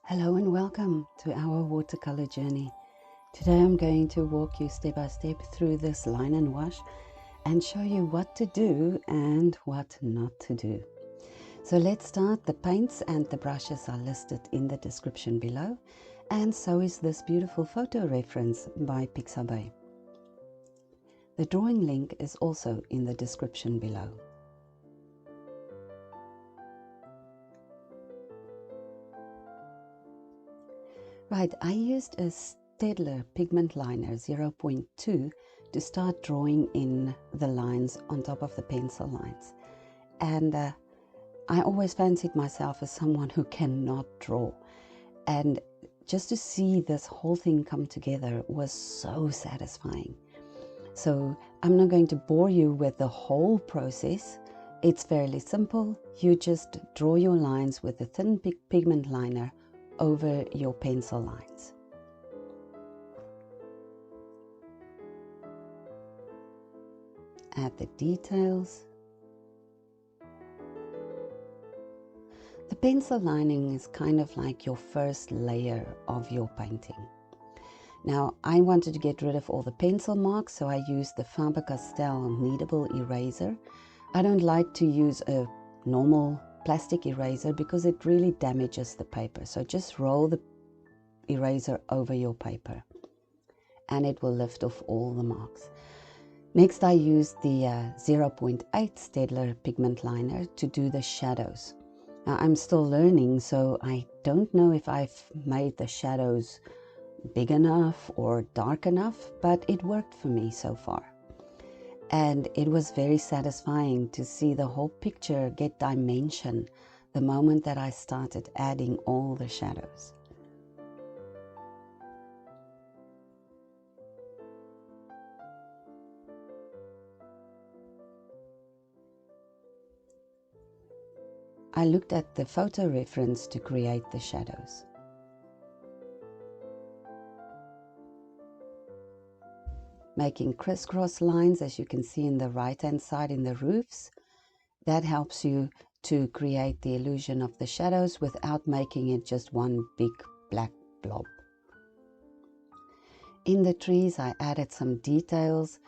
Hello and welcome to our watercolor journey. Today I'm going to walk you step by step through this line and wash and show you what to do and what not to do. So let's start. The paints and the brushes are listed in the description below, and so is this beautiful photo reference by Pixabay. The drawing link is also in the description below. Right, I used a Staedtler pigment liner 0.2 to start drawing in the lines on top of the pencil lines. And I always fancied myself as someone who cannot draw. And just to see this whole thing come together was so satisfying. So I'm not going to bore you with the whole process. It's fairly simple. You just draw your lines with a thin pigment liner over your pencil lines. Add the details. The pencil lining is kind of like your first layer of your painting. Now I wanted to get rid of all the pencil marks, so I used the Faber-Castell kneadable eraser. I don't like to use a normal plastic eraser because it really damages the paper. So just roll the eraser over your paper and it will lift off all the marks. Next I used the 0.8 Staedtler pigment liner to do the shadows. Now I'm still learning, so I don't know if I've made the shadows big enough or dark enough, but it worked for me so far. And it was very satisfying to see the whole picture get dimension the moment that I started adding all the shadows. I looked at the photo reference to create the shadows. Making crisscross lines, as you can see in the right hand side in the roofs, that helps you to create the illusion of the shadows without making it just one big black blob. In the trees I added some details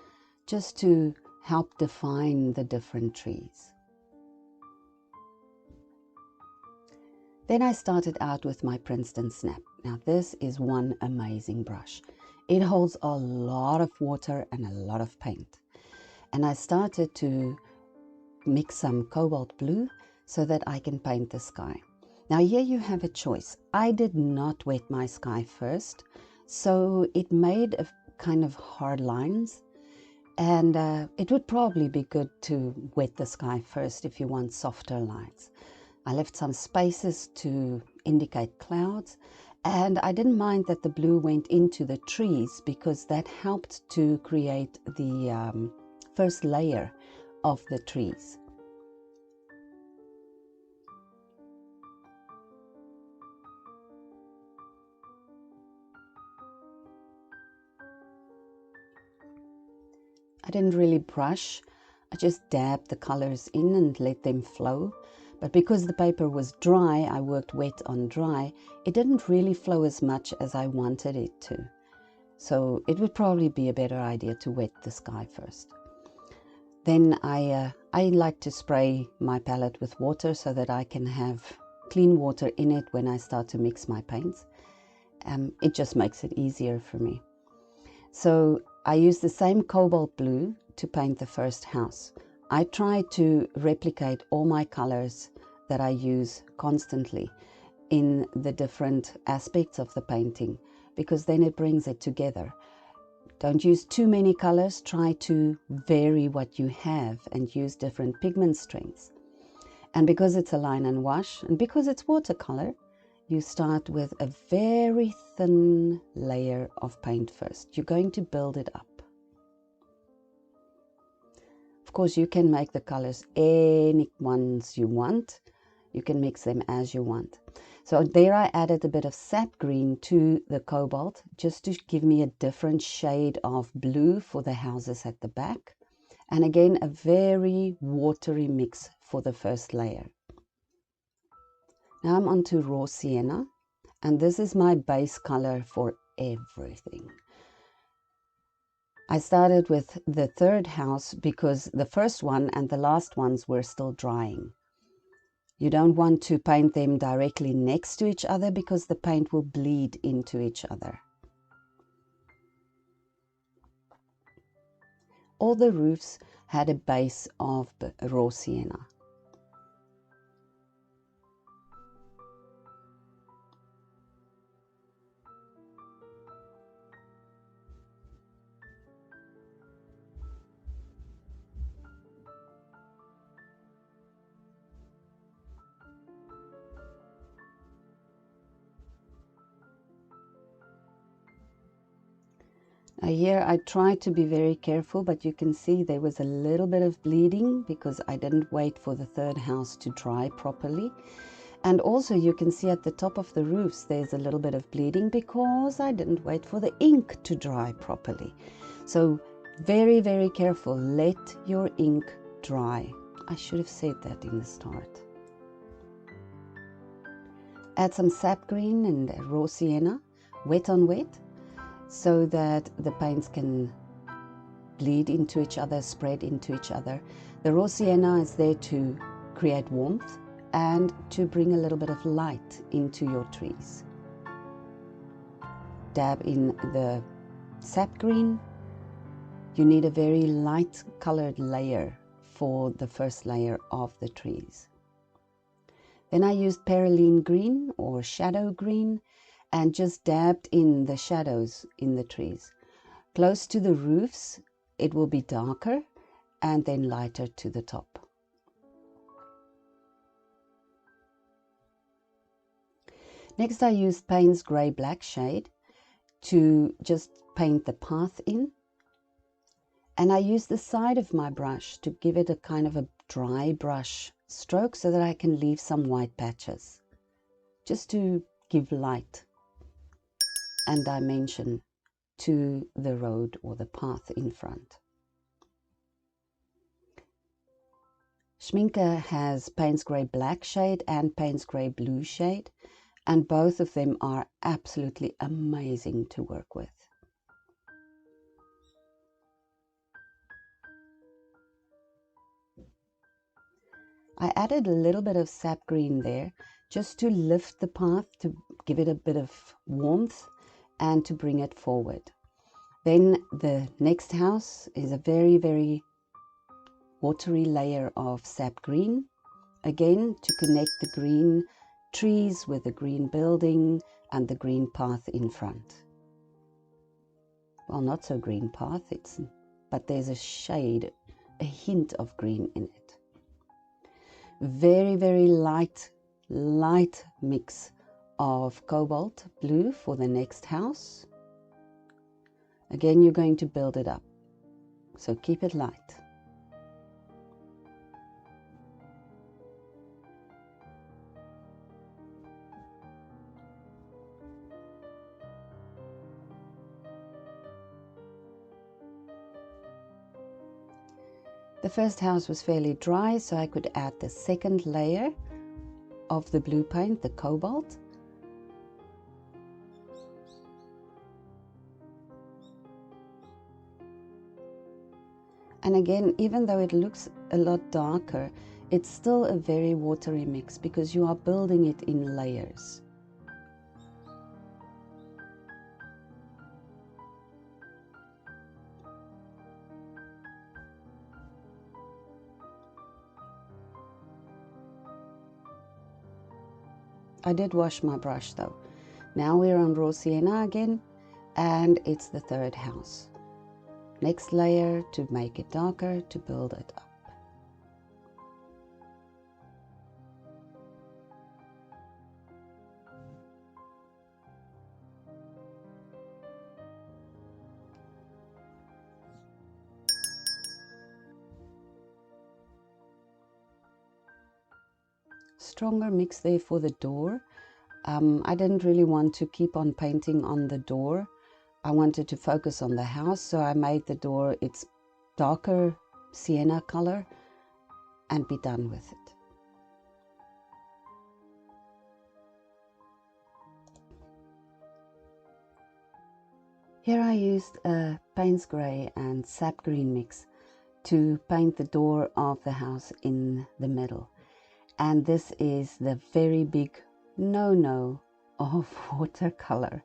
just to help define the different trees. Then I started out with my Princeton Snap. Now this is one amazing brush. It holds a lot of water and a lot of paint. And I started to mix some cobalt blue so that I can paint the sky. Now here you have a choice. I did not wet my sky first, so it made a kind of hard lines. And it would probably be good to wet the sky first if you want softer lines. I left some spaces to indicate clouds. And I didn't mind that the blue went into the trees because that helped to create the first layer of the trees. I didn't really brush. I just dabbed the colors in and let them flow. But because the paper was dry, I worked wet on dry, it didn't really flow as much as I wanted it to. So it would probably be a better idea to wet the sky first. Then I like to spray my palette with water so that I can have clean water in it when I start to mix my paints. It just makes it easier for me. So I used the same cobalt blue to paint the first house. I try to replicate all my colors that I use constantly in the different aspects of the painting, because then it brings it together. Don't use too many colors. Try to vary what you have and use different pigment strengths. And because it's a line and wash and because it's watercolor, you start with a very thin layer of paint first. You're going to build it up. Of course, you can make the colors any ones you want. You can mix them as you want. So there I added a bit of sap green to the cobalt just to give me a different shade of blue for the houses at the back. And again, a very watery mix for the first layer. Now I'm on to raw sienna. And this is my base color for everything. I started with the third house because the first one and the last ones were still drying. You don't want to paint them directly next to each other because the paint will bleed into each other. All the roofs had a base of raw sienna. Here I tried to be very careful, but you can see there was a little bit of bleeding because I didn't wait for the third house to dry properly. And also you can see at the top of the roofs there's a little bit of bleeding because I didn't wait for the ink to dry properly. So very, very careful. Let your ink dry. I should have said that in the start. Add some sap green and raw sienna, wet on wet, so that the paints can bleed into each other, spread into each other. The raw sienna is there to create warmth and to bring a little bit of light into your trees. Dab in the sap green. You need a very light colored layer for the first layer of the trees. Then I used Perylene Green or shadow green and just dabbed in the shadows in the trees. Close to the roofs it will be darker and then lighter to the top. Next I used Paynes grey black shade to just paint the path in. And I used the side of my brush to give it a kind of a dry brush stroke so that I can leave some white patches, just to give light and dimension to the road or the path in front. Schminke has Paynes grey black shade and Paynes grey blue shade, and both of them are absolutely amazing to work with. I added a little bit of sap green there just to lift the path, to give it a bit of warmth and to bring it forward. Then the next house is a very, very watery layer of sap green, again to connect the green trees with the green building and the green path in front. Well, not so green path, but there's a shade, a hint of green in it. Very, very light mix of cobalt blue for the next house. Again, you're going to build it up, so keep it light. The first house was fairly dry, so I could add the second layer of the blue paint, the cobalt. And again, even though it looks a lot darker, it's still a very watery mix because you are building it in layers. I did wash my brush though. Now we're on raw sienna again, and it's the third house. Next layer to make it darker, to build it up. Stronger mix there for the door. I didn't really want to keep on painting on the door. I wanted to focus on the house, so I made the door its darker sienna color and be done with it. Here I used a Paynes Grey and Sap Green mix to paint the door of the house in the middle. And this is the very big no-no of watercolor.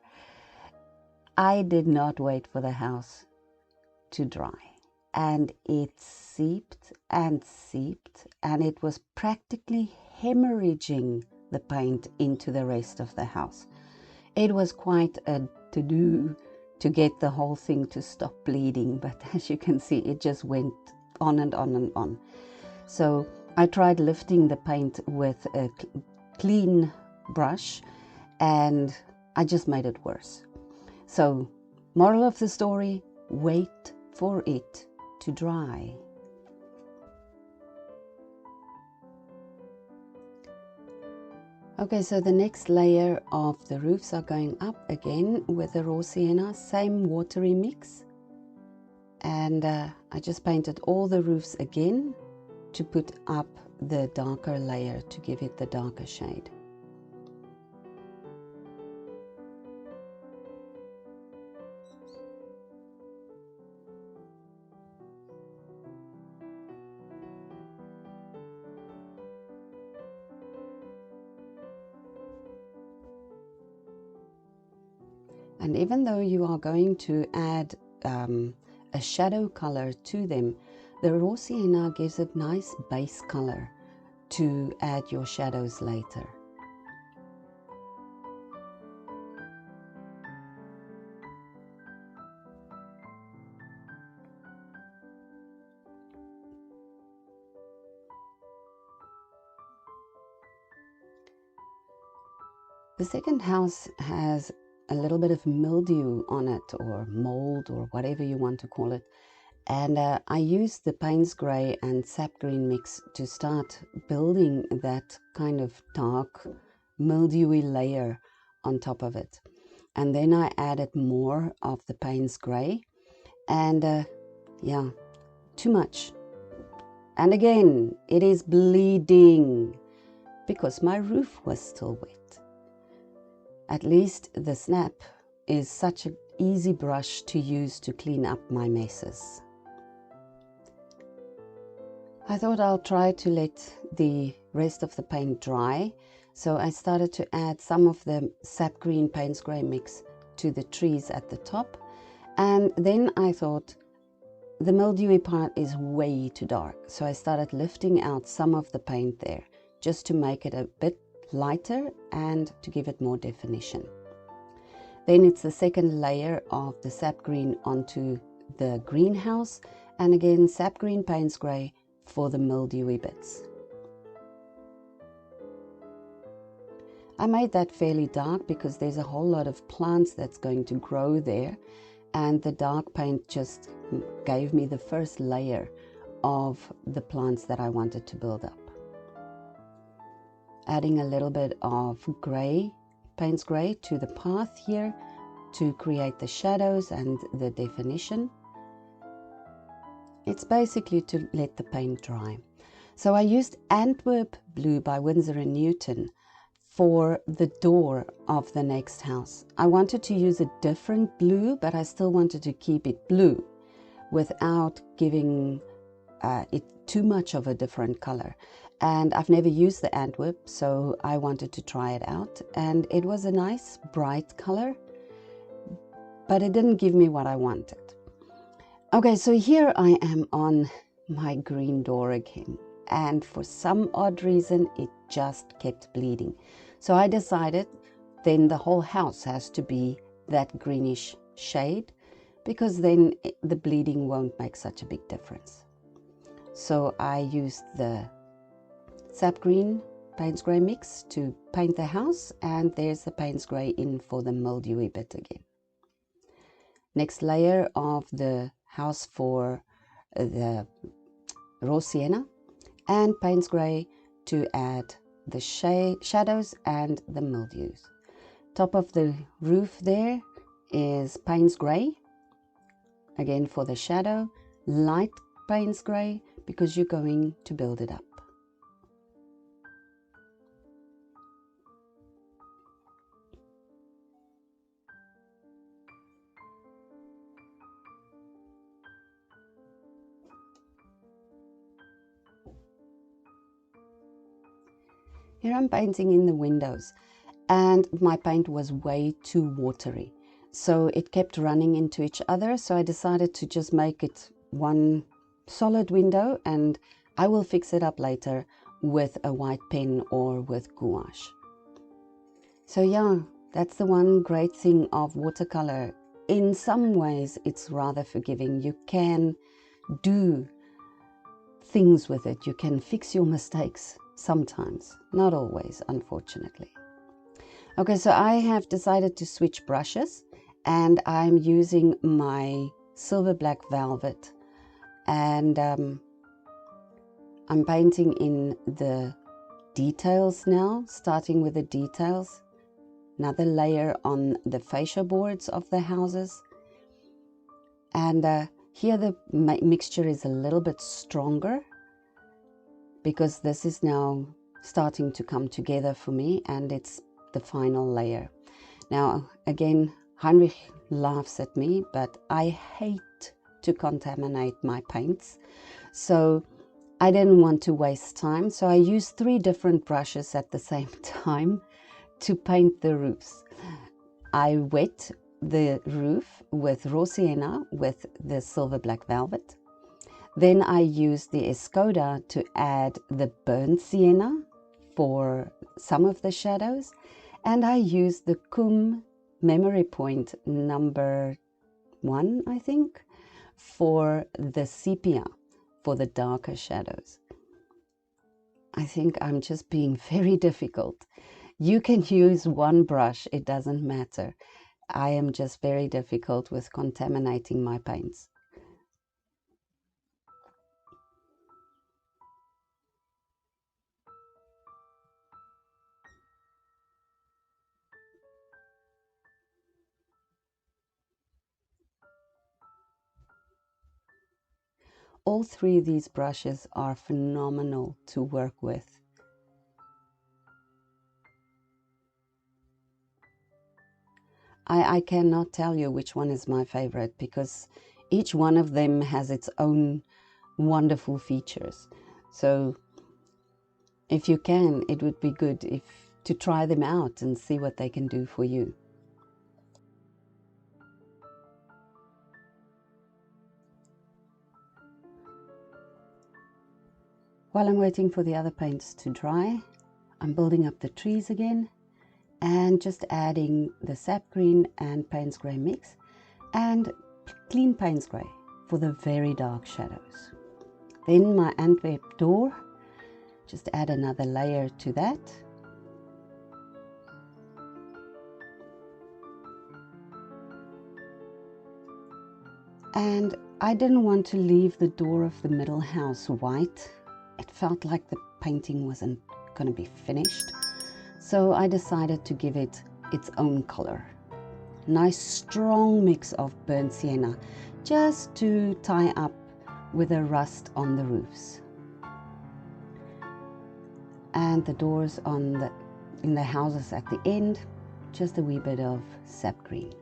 I did not wait for the house to dry, and it seeped and seeped, and it was practically hemorrhaging the paint into the rest of the house. It was quite a to-do to get the whole thing to stop bleeding, but as you can see, it just went on and on and on. So I tried lifting the paint with a clean brush, and I just made it worse. So, moral of the story, wait for it to dry. Okay, so the next layer of the roofs are going up again with the raw sienna, same watery mix. And I just painted all the roofs again to put up the darker layer to give it the darker shade. And even though you are going to add a shadow color to them, the raw sienna gives a nice base color to add your shadows later. The second house has a little bit of mildew on it, or mold, or whatever you want to call it. And I used the Paynes Grey and Sap Green mix to start building that kind of dark, mildewy layer on top of it. And then I added more of the Paynes Grey, and yeah, too much. And again, it is bleeding because my roof was still wet. At least the Snap is such an easy brush to use to clean up my messes. I thought I'll try to let the rest of the paint dry, so I started to add some of the Sap Green Paynes Grey mix to the trees at the top, and then I thought the mildewy part is way too dark, so I started lifting out some of the paint there just to make it a bit lighter and to give it more definition. Then it's the second layer of the Sap Green onto the greenhouse, and again Sap Green Paynes Grey for the mildewy bits. I made that fairly dark because there's a whole lot of plants that's going to grow there, and the dark paint just gave me the first layer of the plants that I wanted to build up. Adding a little bit of grey, Paynes Grey, to the path here to create the shadows and the definition. It's basically to let the paint dry. So I used Antwerp Blue by Winsor & Newton for the door of the next house. I wanted to use a different blue, but I still wanted to keep it blue without giving it too much of a different color. And I've never used the Antwerp, so I wanted to try it out, and it was a nice bright color, but it didn't give me what I wanted. Okay, so here I am on my green door again, and for some odd reason it just kept bleeding. So I decided then the whole house has to be that greenish shade, because then the bleeding won't make such a big difference. So I used the Sap Green Paynes Grey mix to paint the house, and there's the Paynes Grey in for the mildewy bit again. Next layer of the house for the raw sienna, and Paynes Grey to add the shadows and the mildews. Top of the roof there is Paynes Grey, again for the shadow, light Paynes Grey because you're going to build it up. Here I'm painting in the windows, and my paint was way too watery, so it kept running into each other. So I decided to just make it one solid window, and I will fix it up later with a white pen or with gouache. So yeah, that's the one great thing of watercolor. In some ways it's rather forgiving. You can do things with it. You can fix your mistakes sometimes, not always, unfortunately. Okay, so I have decided to switch brushes, and I'm using my silver black velvet, and I'm painting in the details now, starting with the details. Another layer on the fascia boards of the houses, and here the mixture is a little bit stronger because this is now starting to come together for me, and it's the final layer. Now again, Heinrich laughs at me, but I hate to contaminate my paints, so I didn't want to waste time, so I used 3 different brushes at the same time to paint the roofs. I wet the roof with raw sienna with the silver black velvet. Then I used the Escoda to add the burnt sienna for some of the shadows, and I used the Cum Memory Point number 1, I think, for the sepia, for the darker shadows. I think I'm just being very difficult. You can use one brush, it doesn't matter. I am just very difficult with contaminating my paints. All 3 of these brushes are phenomenal to work with. I cannot tell you which one is my favorite, because each one of them has its own wonderful features. So if you can, it would be good to try them out and see what they can do for you. While I'm waiting for the other paints to dry, I'm building up the trees again, and just adding the sap green and Paynes grey mix, and clean Paynes grey for the very dark shadows. Then my Antwerp door, just add another layer to that. And I didn't want to leave the door of the middle house white. It felt like the painting wasn't going to be finished. So I decided to give it its own color. Nice strong mix of burnt sienna, just to tie up with the rust on the roofs. And the doors in the houses at the end, just a wee bit of sap green.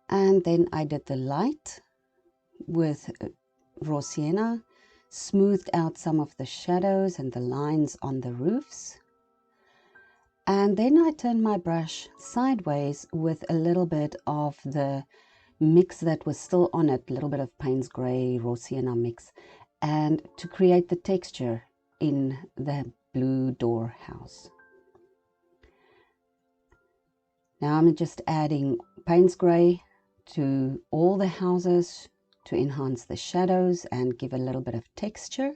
And then I did the light with raw sienna, smoothed out some of the shadows and the lines on the roofs. And then I turned my brush sideways with a little bit of the mix that was still on it, a little bit of Paynes grey, raw sienna mix, and to create the texture in the blue door house. Now I'm just adding Paynes grey to all the houses to enhance the shadows and give a little bit of texture.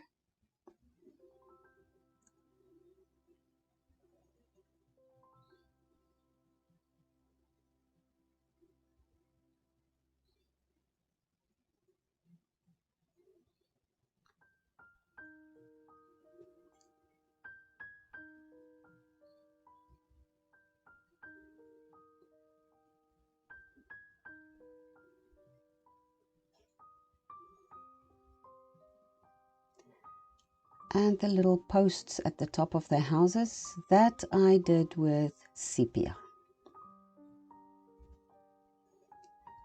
And the little posts at the top of the houses, that I did with sepia.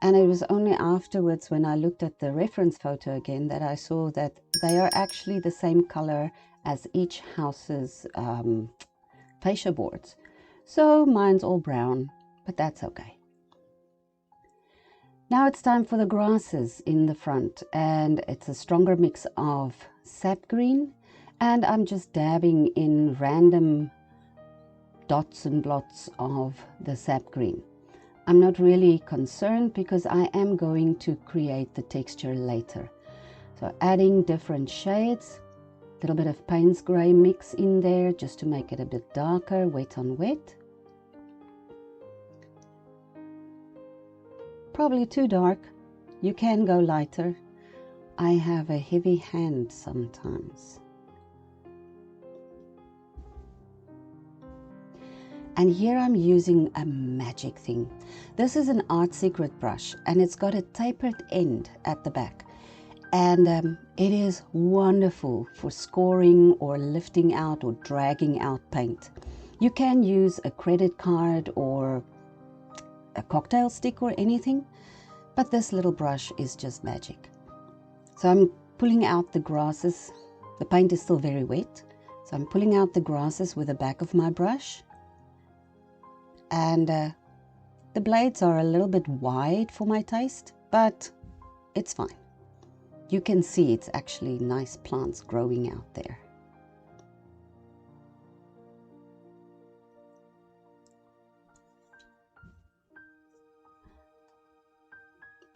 And it was only afterwards when I looked at the reference photo again that I saw that they are actually the same color as each house's fascia boards. So mine's all brown, but that's okay. Now it's time for the grasses in the front, and it's a stronger mix of sap green, and I'm just dabbing in random dots and blots of the sap green. I'm not really concerned because I am going to create the texture later. So adding different shades, a little bit of Paynes grey mix in there just to make it a bit darker, wet on wet. Probably too dark. You can go lighter. I have a heavy hand sometimes. And here I'm using a magic thing. This is an Art Secret brush, and it's got a tapered end at the back. And it is wonderful for scoring or lifting out or dragging out paint. You can use a credit card or a cocktail stick or anything, but this little brush is just magic. So I'm pulling out the grasses. The paint is still very wet, so I'm pulling out the grasses with the back of my brush. And the blades are a little bit wide for my taste, but it's fine. You can see it's actually nice plants growing out there.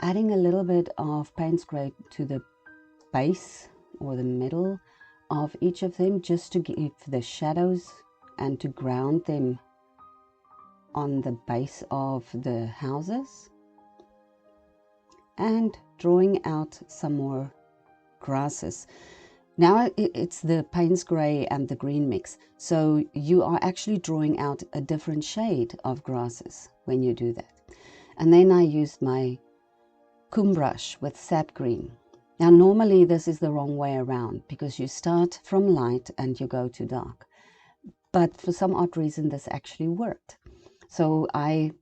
Adding a little bit of Paynes grey to the base or the middle of each of them, just to give the shadows and to ground them on the base of the houses, and drawing out some more grasses. Now it's the Paynes grey and the green mix, so you are actually drawing out a different shade of grasses when you do that. And then I used my comb brush with sap green. Now normally this is the wrong way around, because you start from light and you go to dark, but for some odd reason this actually worked. So I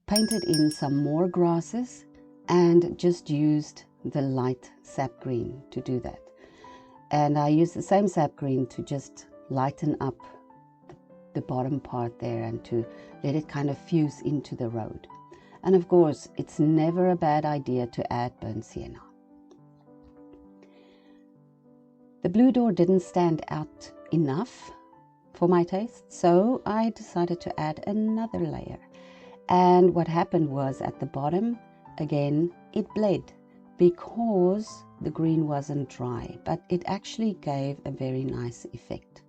painted in some more grasses and just used the light sap green to do that. And I used the same sap green to just lighten up the bottom part there and to let it kind of fuse into the road. And of course, it's never a bad idea to add burnt sienna. The blue door didn't stand out enough for my taste, so I decided to add another layer. And what happened was, at the bottom, again, it bled because the green wasn't dry, but it actually gave a very nice effect.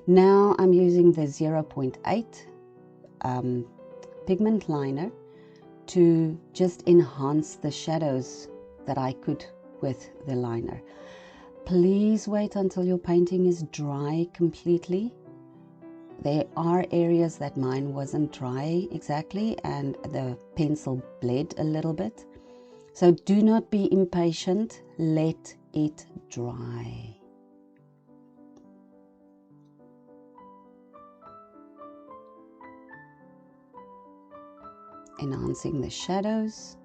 Now I'm using the 0.8 pigment liner to just enhance the shadows that I could with the liner. Please wait until your painting is dry completely. There are areas that mine wasn't dry exactly and the pencil bled a little bit. So do not be impatient, let it dry. Enhancing the shadows.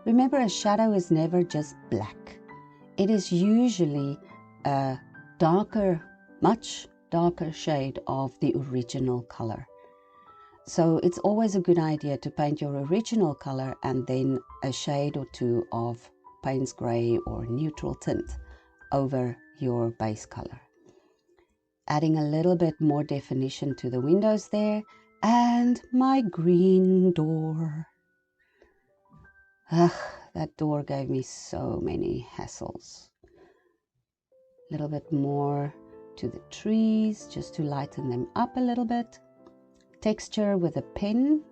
Remember, a shadow is never just black. It is usually a darker, much darker shade of the original color. So it's always a good idea to paint your original color and then a shade or two of Paynes grey or neutral tint over your base color. Adding a little bit more definition to the windows there, and my green door. Ugh, that door gave me so many hassles. A little bit more to the trees just to lighten them up a little bit. Texture with a pen.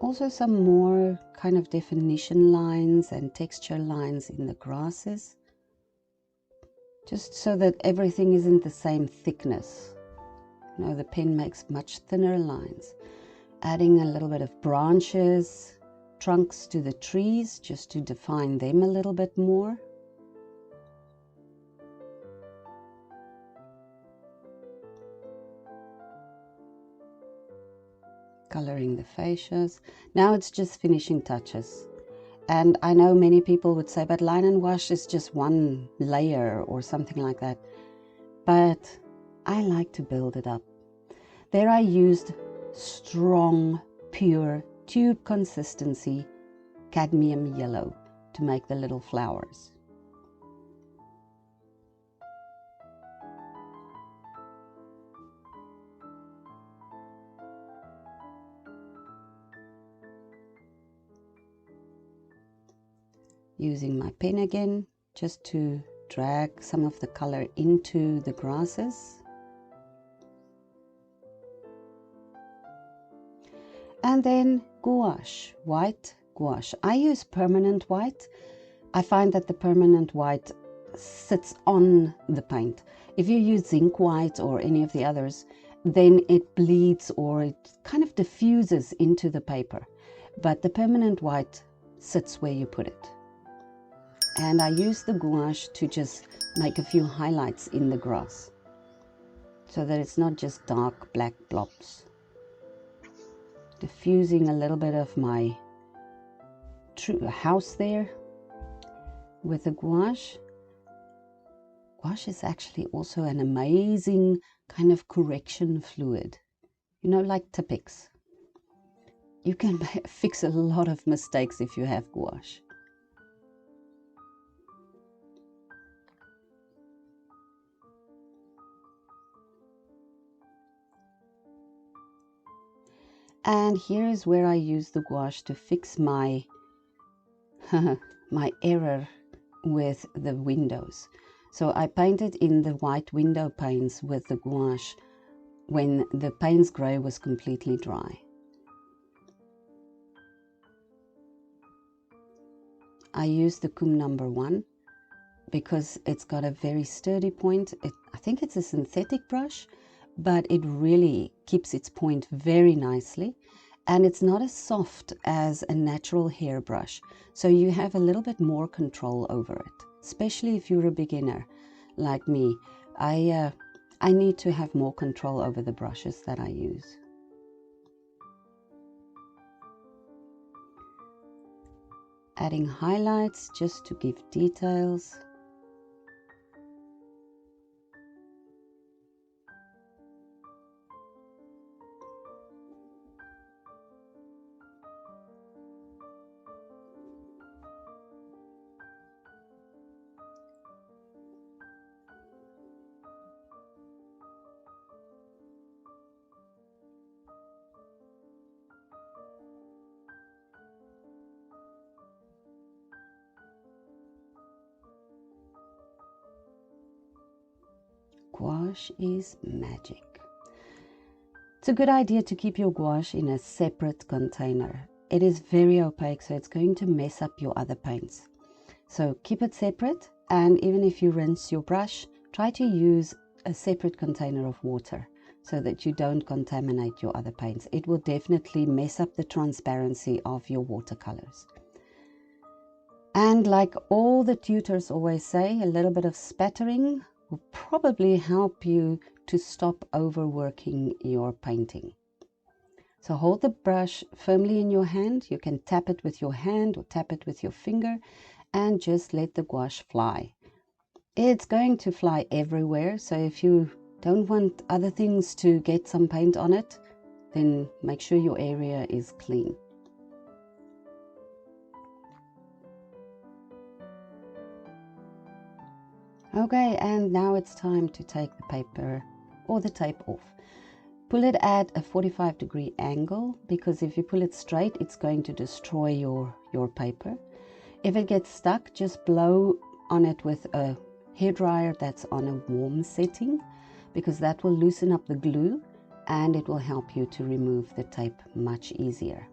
Also some more kind of definition lines and texture lines in the grasses, just so that everything isn't the same thickness. You know, the pen makes much thinner lines. Adding a little bit of branches, trunks to the trees, just to define them a little bit more. coloring the fascias. Now it's just finishing touches. And I know many people would say, but line and wash is just one layer or something like that. But I like to build it up. There I used strong, pure, tube consistency cadmium yellow to make the little flowers. Using my pen again, just to drag some of the color into the grasses. And then gouache, white gouache. I use permanent white. I find that the permanent white sits on the paint. If you use zinc white or any of the others, then it bleeds or it kind of diffuses into the paper. But the permanent white sits where you put it. And I use the gouache to just make a few highlights in the grass, so that it's not just dark black blobs. Diffusing a little bit of my house there with the gouache. Gouache is actually also an amazing kind of correction fluid. You know, like Tipex. You can fix a lot of mistakes if you have gouache. And here is where I use the gouache to fix my my error with the windows. So I painted in the white window panes with the gouache when the Paynes grey was completely dry. I use the Kum #1 because it's got a very sturdy point. I think it's a synthetic brush, but it really keeps its point very nicely, and it's not as soft as a natural hairbrush, so you have a little bit more control over it, especially if you're a beginner like me. I need to have more control over the brushes that I use. Adding highlights just to give details. Gouache is magic. It's a good idea to keep your gouache in a separate container. It is very opaque, so it's going to mess up your other paints. So keep it separate, and even if you rinse your brush, try to use a separate container of water so that you don't contaminate your other paints. It will definitely mess up the transparency of your watercolors. And like all the tutors always say, a little bit of spattering will probably help you to stop overworking your painting. So hold the brush firmly in your hand. You can tap it with your hand or tap it with your finger and just let the gouache fly. It's going to fly everywhere, so if you don't want other things to get some paint on it, then make sure your area is clean. Okay, and now it's time to take the paper or the tape off. Pull it at a 45-degree angle, because if you pull it straight, it's going to destroy your paper. If it gets stuck, just blow on it with a hairdryer that's on a warm setting, because that will loosen up the glue and it will help you to remove the tape much easier.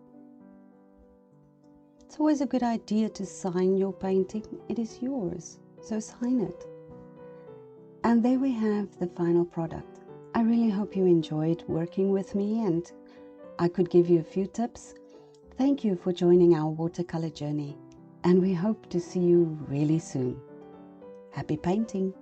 It's always a good idea to sign your painting. It is yours, so sign it. And there we have the final product. I really hope you enjoyed working with me and I could give you a few tips. Thank you for joining our watercolor journey, and we hope to see you really soon. Happy painting!